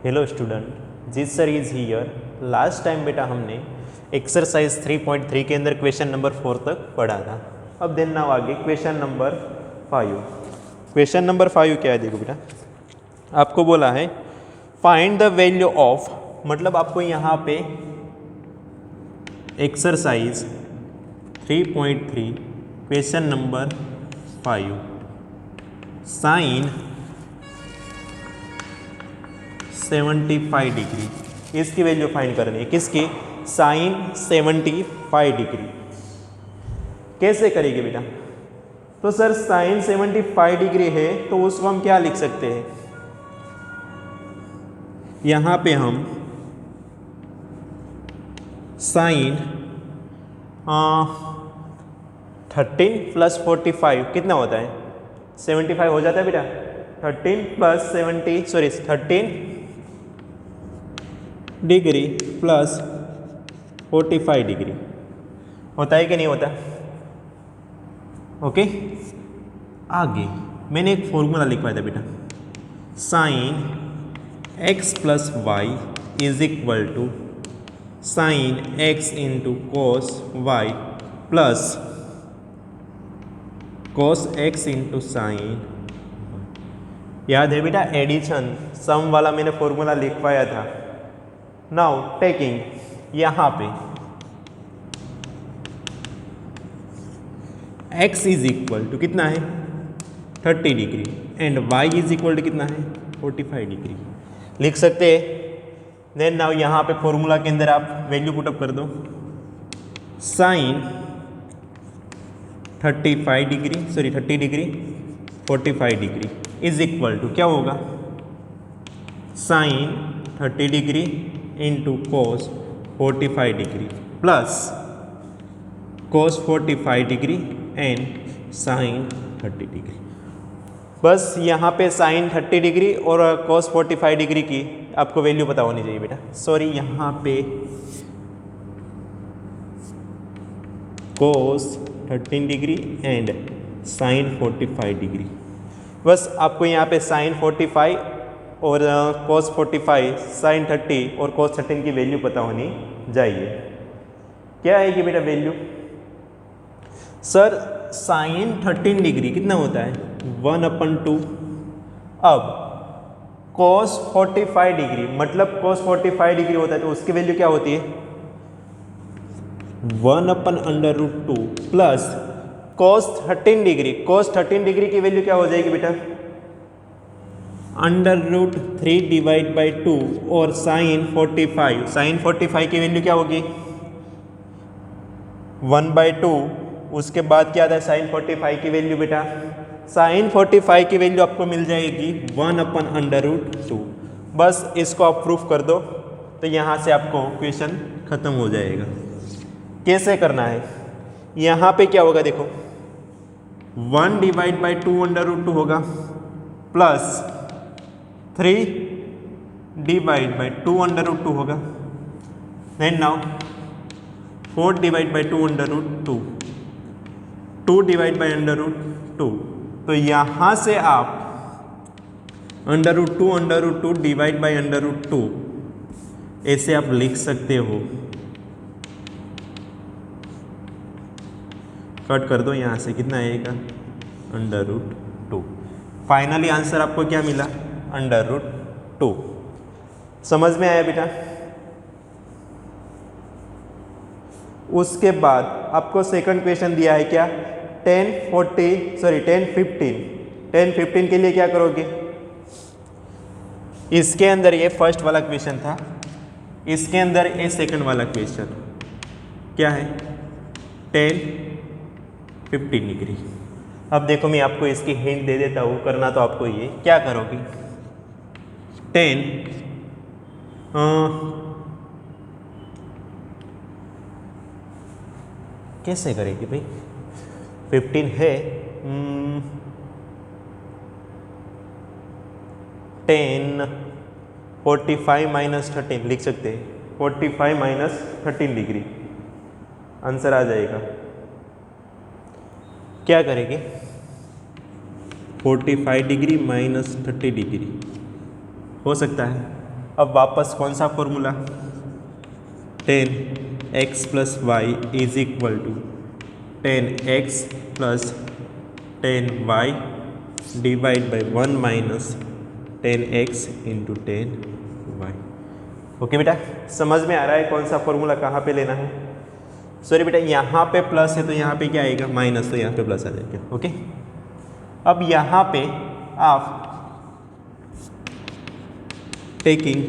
Hello student, जिस sir is here. Last time बेटा हमने एक्सरसाइज 3.3 के अंदर क्वेश्चन नंबर 4 तक पढ़ा था। अब देन नाउ आगे क्वेश्चन नंबर 5। क्वेश्चन नंबर 5 क्या है, देखो बेटा, आपको बोला है फाइंड द वैल्यू ऑफ, मतलब आपको यहाँ पे exercise 3.3 question number 5 sine 75 degree, इसकी वैल्यू फाइंड करनी है। किसकी? Sine 75 degree. कैसे करेंगे बेटा? तो सर साइन 75 डिग्री है तो उसको हम क्या लिख सकते हैं? यहाँ पे हम साइन 13 + 45 कितना होता है? 75 हो जाता है बेटा। 13 डिग्री प्लस 45 डिग्री होता है कि नहीं होता? ओके, आगे मैंने एक फॉर्मूला लिखवाया था बेटा, sine x + y = sine x × cos y plus cos x × sine. याद है बेटा, एडिशन सम वाला मैंने फॉर्मूला लिखवाया था। नाउ टेकिंग यहाँ पे x = कितना है? 30 डिग्री एंड y = कितना है? 45 डिग्री लिख सकते हैं। देन नाउ यहाँ पे फॉर्मूला के अंदर आप वैल्यू पुटअप कर दो। साइन 30 डिग्री 45 डिग्री = क्या होगा? Sine 30 degree × cos 45 degree plus cos 45 degree and sine 30 degree. बस यहाँ पे साइन 30 डिग्री और cos 45 डिग्री की आपको वैल्यू पता होनी चाहिए बेटा। सॉरी, यहाँ पे cos 13 degree and sine 45 degree. बस आपको यहाँ पे साइन 45 और cos 45, साइन 30 और cos 13 की वैल्यू पता होनी चाहिए। क्या है कि बेटा वैल्यू? सर साइन 13 डिग्री कितना होता है? 1/2। अब cos 45 डिग्री मतलब cos 45 डिग्री होता है तो उसकी वैल्यू क्या होती है? 1/√2 plus cos 13 degree. cos 13 degree की वैल्यू क्या हो जाएगी बेटा? √3/2 और साइन 45 की वैल्यू क्या होगी? 1/2। उसके बाद क्या आता है साइन 45 की वैल्यू बेटा? साइन 45 की वैल्यू आपको मिल जाएगी 1/√2। बस इसको आप प्रूफ कर दो तो यहाँ से आपको क्वेश्चन खत्म हो जाएगा। कैसे करना है? यहाँ पे क्या होगा देखो, 1/2√2 होगा प्लस 3/2√2 होगा। Then now 4/2√2, 2/2। तो यहाँ से आप √2/2 ऐसे आप लिख सकते हो। कट कर दो यहाँ से, कितना आएगा? √2। फाइनली आंसर आपको क्या मिला? √2। समझ में आया बेटा? उसके बाद आपको सेकंड क्वेश्चन दिया है क्या? 10 15 के लिए क्या करोगे? इसके अंदर ये फर्स्ट वाला क्वेश्चन था, इसके अंदर ये सेकंड वाला क्वेश्चन क्या है? 10 15 डिग्री। अब देखो मैं आपको इसकी हिंट दे देता हूँ, करना तो आपको ये क्या करोगे? 10 कैसे करेगी भाई? 15 है, 10 45 - 13 लिख सकते हैं। 45 - 13 डिग्री आंसर आ जाएगा। क्या करेंगे? 45 डिग्री - 30 डिग्री हो सकता है। अब वापस कौन सा formula, 10x plus y is equal to 10x plus 10y divide by 1 minus 10x into 10y। Okay बेटा, समझ में आ रहा है कौन सा फॉर्मूला कहाँ पे लेना है। सॉरी बेटा, यहाँ पे प्लस है तो यहाँ पे क्या आएगा, माइनस, तो यहाँ पे प्लस आ जाएगा। ओके, अब यहाँ पे आप टेकिंग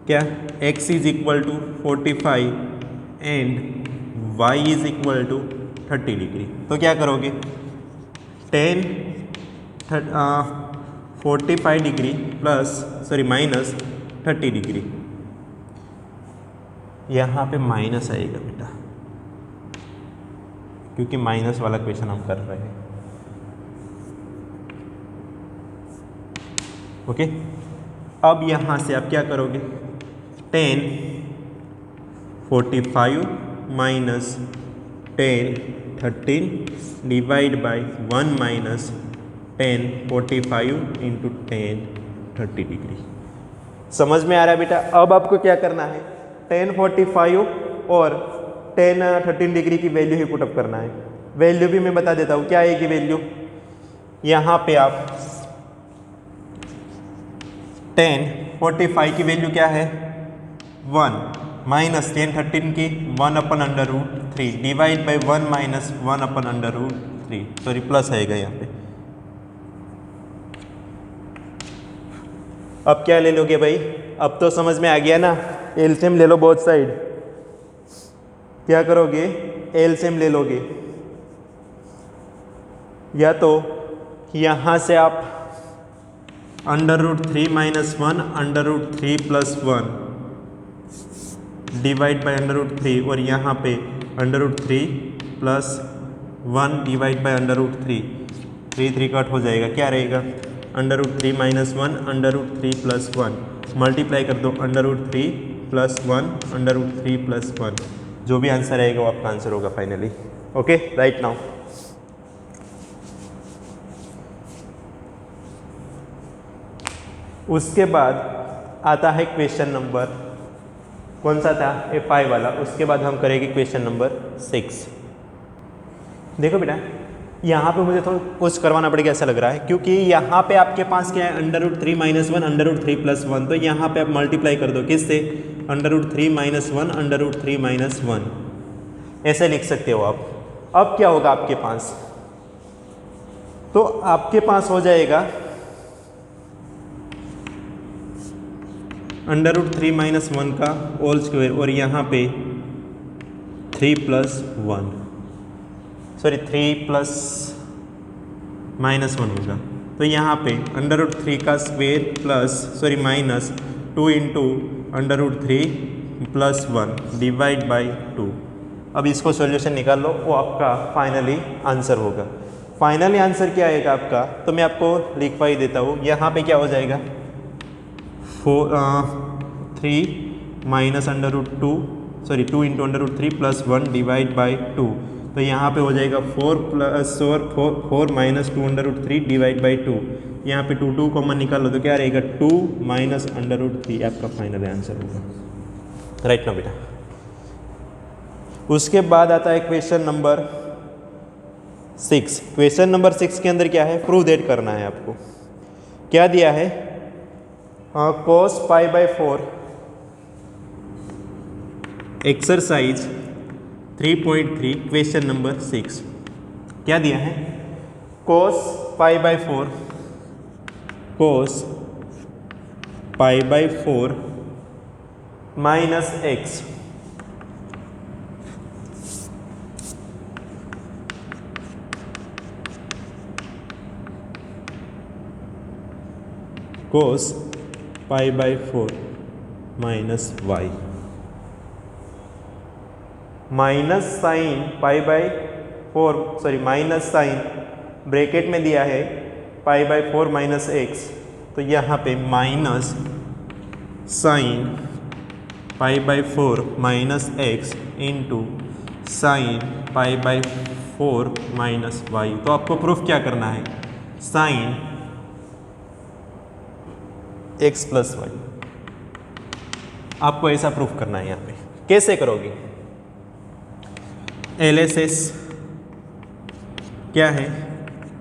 क्या, x इज इक्वल टू 45 एंड y is equal to 30 degree, तो क्या करोगे, 45 डिग्री माइनस 30 डिग्री, यहाँ पे माइनस आएगा बेटा, क्योंकि माइनस वाला क्वेश्चन हम कर रहे हैं। ओके, अब यहाँ से आप क्या करोगे, 10 45 minus 10 13 divide by 1 minus 10 45 into 10 30 degree. समझ में आ रहा है बेटा। अब आपको क्या करना है, 10 45 और 10 13 डिग्री की वैल्यू ही पुटअप करना है। वैल्यू भी मैं बता देता हूँ क्या आएगी वैल्यू। यहाँ पे आप 10 45 की वैल्यू क्या है 1 माइनस 10 13 की 1 अपन under root 3 divide by 1 minus 1 अपन अंडर रूट 3, सॉरी प्लस आएगा यहाँ पे। अब क्या ले लोगे भाई, अब तो समझ में आ गया ना, एलसीएम ले लो बोथ साइड। क्या करोगे, एलसीएम ले लोगे, या तो यहाँ से आप under root 3 minus 1 under root 3 plus 1 divide by under root 3, और यहाँ पे under root 3 plus 1 divide by under root 3, 3 cut हो जाएगा, क्या रहेगा under root 3 minus 1 under root 3 plus 1, multiply कर दो under root 3 plus 1 under root 3 plus 1, जो भी आंसर आएगा वो आपका आंसर होगा फाइनली। ओके, राइट नाउ उसके बाद आता है क्वेश्चन नंबर, कौन सा था, F5 वाला। उसके बाद हम करेंगे क्वेश्चन नंबर 6। देखो बेटा, यहाँ पे मुझे थोड़ा कुछ करवाना पड़ेगा ऐसा लग रहा है, क्योंकि यहाँ पे आपके पास क्या है under root 3 minus 1 under root 3 plus 1, तो यहाँ पे आप मल्टीप्लाई कर दो किससे, under root 3 minus 1 under root 3 minus 1, ऐसे लिख सकते हो आप। अब क्या होगा आपके पास, तो आपके पास हो जाएगा अंडर रूट 3 माइनस 1 का होल स्क्वायर, और यहाँ पे 3 प्लस 1, सॉरी 3 प्लस माइनस 1 होगा, तो यहाँ पे अंडर रूट 3 का square plus sorry minus 2 into under root 3 plus 1 divide by 2। अब इसको सॉल्यूशन निकाल लो, वो आपका फाइनली आंसर होगा। फाइनली आंसर क्या आएगा आपका, तो मैं आपको लिखवा ही देता हूँ। यहाँ पे क्या हो जाएगा, 3 minus under root 2 sorry 2 into under root 3 plus 1 divide by 2, तो यहाँ पे हो जाएगा 4 minus 2 under root 3 divide by 2, यहाँ पे 2 कॉमन निकाल लो तो क्या रहेगा 2 माइनस अंडर रूट 3, आपका फाइनल आंसर होगा। राइट ना बेटा। उसके बाद आता है क्वेश्चन नंबर 6। क्वेश्चन नंबर 6 के अंदर क्या है, प्रूव दैट करना है आपको। क्या दिया है, cos pi by 4 exercise 3.3 question number 6। क्या दिया है, cos pi by 4 minus x cos pi by 4 minus y minus sine pi by 4 sorry minus sine bracket में दिया है पाई बाई 4 माइनस एक्स, तो यहाँ पे minus sine pi by 4 minus x into sine pi by 4 minus y. तो आपको proof क्या करना है, साइन एक्स प्लस वाई, आपको ऐसा प्रूफ करना है। यहाँ पे कैसे करोगे? LHS क्या है?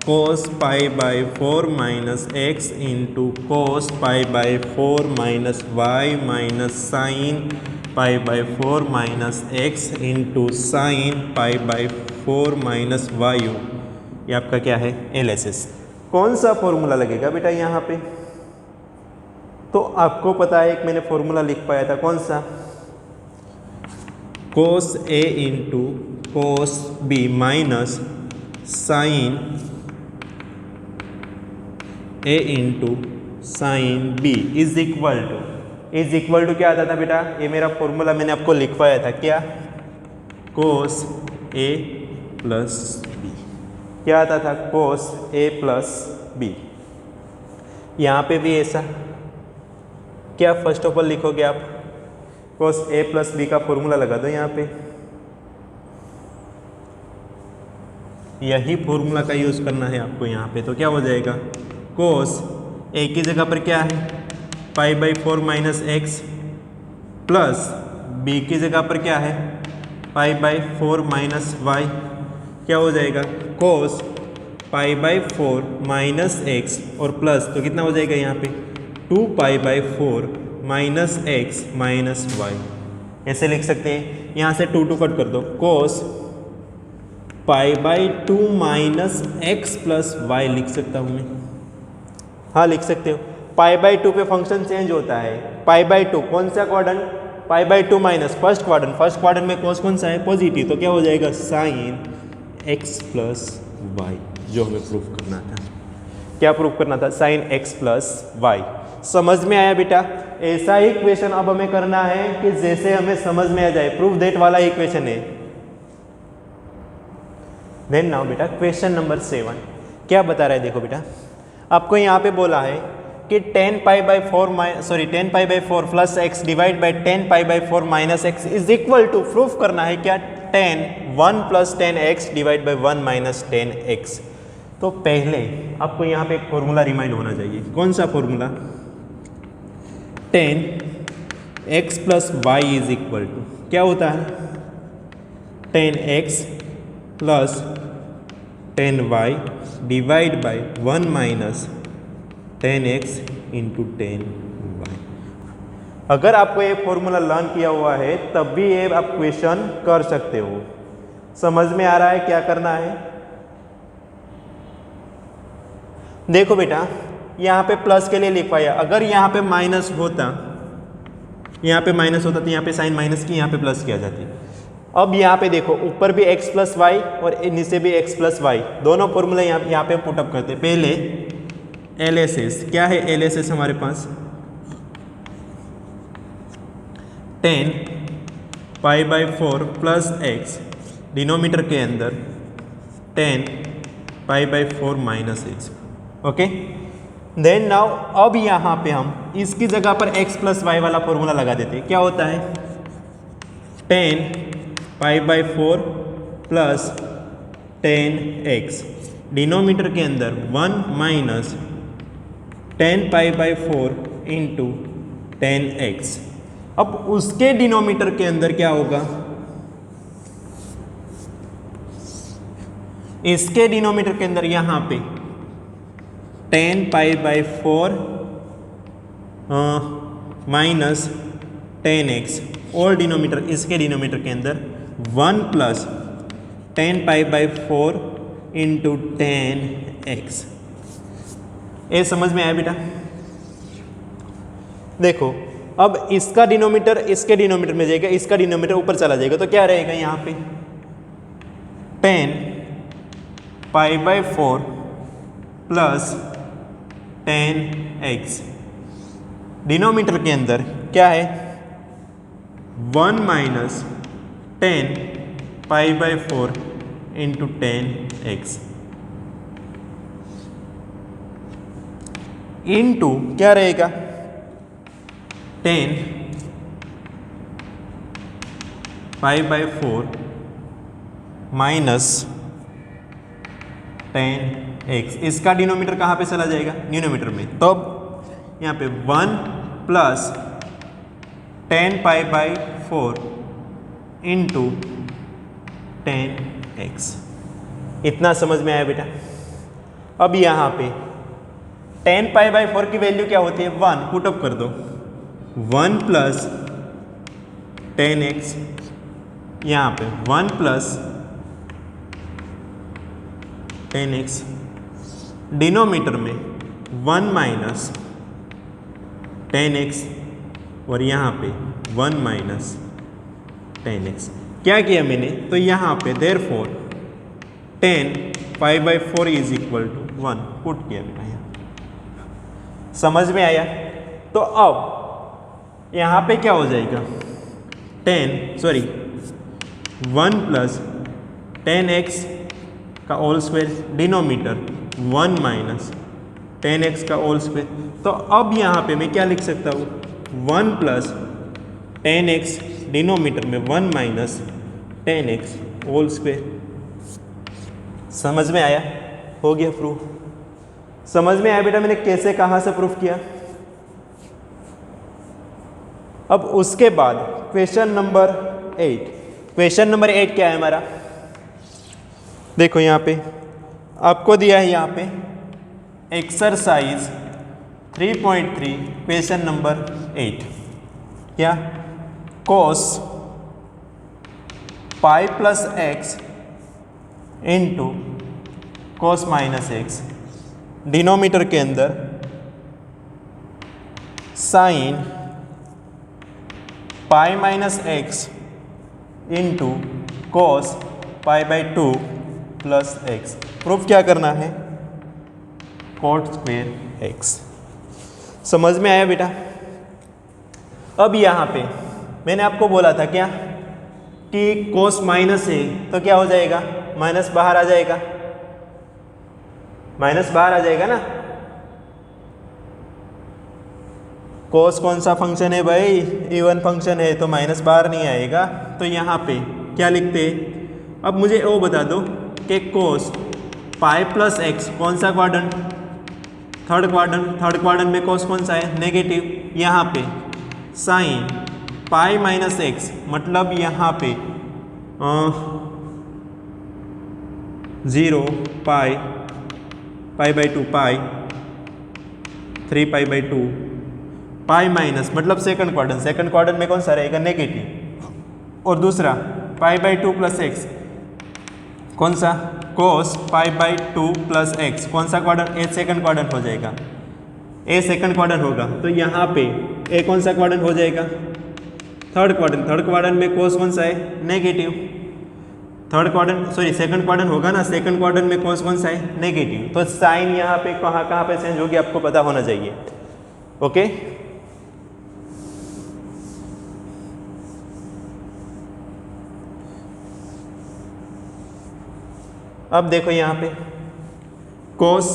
cos pi by 4 minus x into cos pi by 4 minus y minus sine pi by 4 minus x into sine pi by 4 minus y. ये आपका क्या है? LHS। कौन सा फॉर्मूला लगेगा बेटा यहाँ पे? तो आपको पता है, एक मैंने फॉर्मूला लिख पाया था, कौन सा? Cos A into cos B minus sine A into sine B is equal to क्या आता था बेटा? ये मेरा फॉर्मूला मैंने आपको लिखवाया था, क्या? कोस A प्लस B। क्या आता था? कोस A प्लस B। यहाँ पे भी ऐसा क्या? फर्स्ट ऑफ ऑल लिखोगे आप कोस A प्लस B का फॉर्मूला लगा दो यहाँ पे। यही फॉर्मूला का यूज़ करना है आपको यहाँ पे। तो क्या हो जाएगा? कोस A की जगह पर क्या है? Pi by 4 minus x plus B की जगह पर क्या है? Pi by 4 minus y. क्या हो जाएगा? Cos pi by 4 minus x और प्लस, तो कितना हो जाएगा यहाँ पे? 2 pi by 4 minus x minus y. ऐसे लिख सकते हैं। यहाँ से 2 कट कर दो। Cos pi by 2 minus x plus y लिख सकता हूँ मैं। हाँ लिख सकते हो। पाई बाई 2 पे फंक्शन चेंज होता है। पाई बाई 2 कौन सा quadrant? Pi by 2 minus first quadrant में कोस कौन सा है? पॉजिटिव। तो क्या हो जाएगा? साइन एक्स प्लस वाई, जो हमें प्रूफ करना था। क्या प्रूफ करना था? Sine x plus y. समझ में आया बेटा? ऐसा ही इक्वेशन अब हमें करना है कि जैसे हमें समझ में आ जाए। प्रूफ दैट वाला इक्वेशन है। देन नाउ बेटा क्वेश्चन नंबर 7 क्या बता रहा है? देखो बेटा, आपको यहाँ पे बोला है कि 10 pi by 4 plus x divide by 10 pi by 4 minus x is equal to, proof करना है क्या? 1 plus 10x divide by 1 minus 10x। तो पहले आपको यहाँ पे एक फॉर्मूला रिमाइंड होना चाहिए। कौन सा formula? 10x plus y is equal to क्या होता है? 10x plus 10y divide by 1 minus 10x into 10y। अगर आपको ये फॉर्मूला लर्न किया हुआ है तब भी ये आप क्वेश्चन कर सकते हो। समझ में आ रहा है क्या करना है? देखो बेटा, यहाँ पे प्लस के लिए लिखवाया। अगर यहाँ पे माइनस होता तो यहाँ पे साइन माइनस की, यहाँ पे प्लस की आ जाती। अब यहाँ पे देखो, ऊपर भी x प्लस वाई और नीचे भी x प्लस वाई, दोनों फॉर्मूला यहाँ पे पुटअप करते। पहले LHS क्या है? LHS हमारे पास 10 pi by 4 plus x, denominator के अंदर 10 pi by 4 minus x. Okay, then now अब यहाँ पे हम इसकी जगह पर x प्लस वाई वाला फॉर्मूला लगा देते। क्या होता है? 10 pi by 4 plus 10x, denominator के अंदर 1 minus 10 pi by 4 into 10x। अब उसके डिनोमीटर के अंदर क्या होगा? इसके डिनोमीटर के अंदर यहाँ पे 10 पाई बाई 4 माइनस 10x, और डिनोमीटर इसके डिनोमीटर के अंदर 1 plus 10 pi by 4 into 10x। ये समझ में आया बेटा? देखो, अब इसका डिनोमीटर इसके डिनोमीटर में जाएगा, इसका डिनोमीटर ऊपर चला जाएगा, तो क्या रहेगा यहाँ पे? 10 pi by 4 plus 10x, denominator के अंदर क्या है? 1 minus 10 pi by 4 into 10x into क्या रहेगा? 10 पाई बाई 4 माइनस 10x। इसका डिनोमीटर कहाँ पे चला जाएगा? न्यूनोमीटर में। तो यहाँ पे 1 प्लस 10π/4 इंटू 10x। इतना समझ में आया बेटा। अब यहाँ पे 10π/4 की वैल्यू क्या होती है 1, पुटअप कर दो 1 प्लस 10x, यहाँ पे 1 प्लस 10x, डिनोमीटर में 1 माइनस 10x और यहाँ पे 1 माइनस 10x। क्या किया मैंने, तो यहाँ पे therefore 10π/4 is equal to 1 put किया बेटा यहाँ। समझ में आया। तो अब यहाँ पे क्या हो जाएगा 1 प्लस 10x का whole square, denominator 1 minus 10x का होल स्क्वायर। तो अब यहाँ पे मैं क्या लिख सकता हूँ 1 प्लस 10x, डिनोमीटर में 1 माइनस 10x होल स्क्वायर। समझ में आया, हो गया प्रूफ। समझ में आया बेटा मैंने कैसे कहाँ से प्रूफ किया। अब उसके बाद क्वेश्चन नंबर 8। क्वेश्चन नंबर 8 क्या है हमारा, देखो यहाँ पे आपको दिया है यहाँ पे एक्सरसाइज 3.3 क्वेश्चन नंबर 8। क्या, cos pi plus x into cos minus x, denominator के अंदर sine pi minus x into cos π/2 plus x. Proof क्या करना है कॉट स्क्वेयर एक्स। समझ में आया बेटा। अब यहाँ पे मैंने आपको बोला था क्या कि cos माइनस है तो क्या हो जाएगा, माइनस बाहर आ जाएगा, माइनस बाहर आ जाएगा ना। cos कौन सा फंक्शन है भाई, इवन फंक्शन है तो माइनस बाहर नहीं आएगा। तो यहाँ पे क्या लिखते, अब मुझे वो बता दो कि cos पाई प्लस एक्स कौन सा quadrant, third quadrant. Third quadrant में cos कौन सा है, नेगेटिव। यहाँ पे साइन पाई माइनस एक्स मतलब यहाँ पे 0 π/2 पाई 3π/2 पाई माइनस मतलब सेकंड क्वाड्रेंट। सेकंड क्वाड्रेंट में कौन सा रहेगा, नेगेटिव। और दूसरा π/2 प्लस एक्स कौन सा, cos π/2 प्लस एक्स कौन सा क्वाड्रेंट, ए सेकंड क्वाड्रेंट हो जाएगा, ए सेकंड क्वाड्रेंट होगा। तो यहाँ पे ए कौन सा क्वाड्रेंट हो जाएगा, थर्ड क्वाड्रेंट। थर्ड क्वाड्रेंट में cos कौन सा है, negative. Third quadrant sorry second quadrant होगा ना, सेकंड क्वाड्रेंट में cos कौन सा है, नेगेटिव। तो साइन यहाँ पे कहाँ पे चेंज होगी आपको पता होना चाहिए। ओके, अब देखो यहाँ पे cos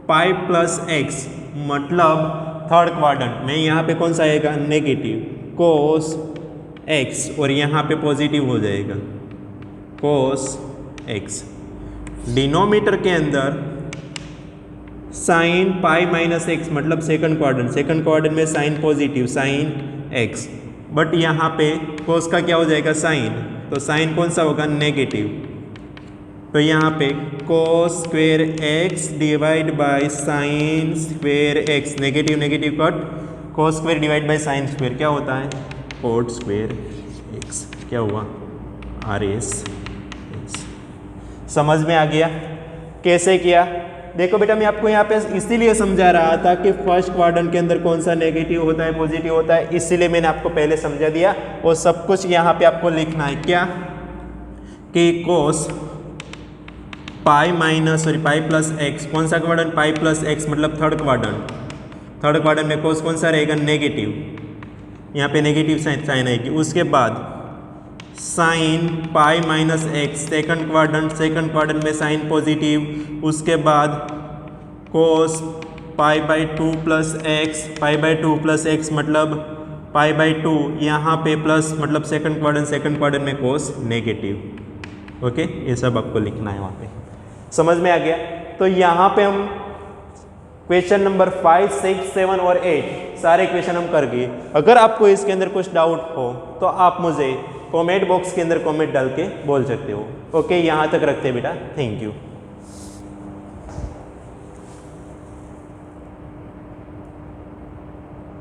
पाई प्लस एक्स मतलब थर्ड क्वाड्रेंट में यहाँ पे कौन सा आएगा, नेगेटिव cos x, और यहाँ पे पॉजिटिव हो जाएगा cos x। डिनोमीटर के अंदर साइन पाई माइनस एक्स मतलब सेकंड क्वाड्रेंट। सेकंड क्वाड्रेंट में sine positive sine x, but यहाँ पे cos का क्या हो जाएगा, साइन। तो साइन कौन सा होगा, नेगेटिव। तो यहाँ पे cos square x divide by sine square x, negative negative cut, cos square divide by sine square क्या होता है, कॉट स्क्वेयर एक्स। क्या हुआ, RS एक्स। समझ में आ गया कैसे किया। देखो बेटा मैं आपको यहाँ पे इसीलिए समझा रहा था कि फर्स्ट क्वाड्रेंट के अंदर कौन सा नेगेटिव होता है, पॉजिटिव होता है, इसीलिए मैंने आपको पहले समझा दिया। और सब कुछ यहाँ पे आपको लिखना है क्या कि cos पाई प्लस एक्स कौन सा क्वाड्रेंट, पाई प्लस एक्स मतलब थर्ड क्वाड्रेंट। थर्ड क्वाड्रेंट में cos कौन सा रहेगा, नेगेटिव। यहाँ पे नेगेटिव साइन आएगी। उसके बाद sine pi minus x second quadrant में साइन पॉजिटिव। उसके बाद cos π/2 plus x, π/2 plus x मतलब π/2, यहाँ पे प्लस मतलब सेकंड क्वाड्रेंट में cos नेगेटिव। ओके, ये सब आपको लिखना है वहाँ पे। समझ में आ गया। तो यहाँ पे हम क्वेश्चन नंबर 5, 6, 7 और 8 सारे क्वेश्चन हम कर गए। अगर आपको इसके अंदर कुछ डाउट हो तो आप मुझे कमेंट बॉक्स के अंदर कमेंट डाल के बोल सकते हो। ओके, यहाँ तक रखते हैं बेटा, थैंक यू।